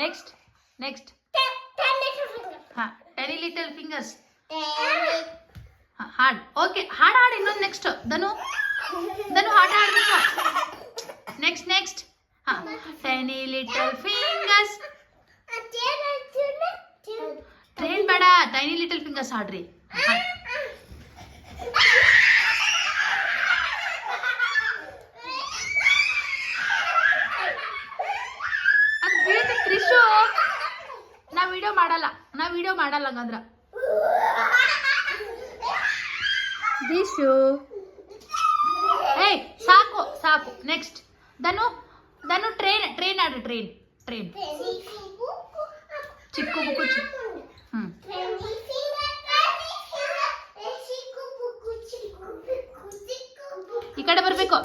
next next ಹಾ ಟೆನಿ little fingers ಹಾಡ್ okay ಹಾಡು ಇನ್ನೊಂದು ನೆಕ್ಸ್ಟ್ ಧನು ಹಾಡು ಹಾಡ್ಬೇಕು ನೆಕ್ಸ್ಟ್ ಹಾ ಟೆನಿ ಲಿಟಲ್ ಫಿಂಗರ್ಸ್ ಟ್ರೈನ್ ಬೇಡ ಟೈನಿ ಲಿಟಲ್ ಫಿಂಗರ್ಸ್ ಹಾಡ್ರಿ ಅದು ಬೀಳ್ತಿ ತ್ರಿಶು ನಾ ವಿಡಿಯೋ ಮಾಡಲ್ಲ ಹಂಗಂದ್ರ ದಿಶು ಏಯ್ ಸಾಕು ನೆಕ್ಸ್ಟ್ ಧನು ಟ್ರೈನ್ ಆಡ್ರಿ ಟ್ರೈನ್ ಚಿಕ್ಕು ಬುಕ್ಕು ಈ ಕಡೆ ಬರ್ಬೇಕು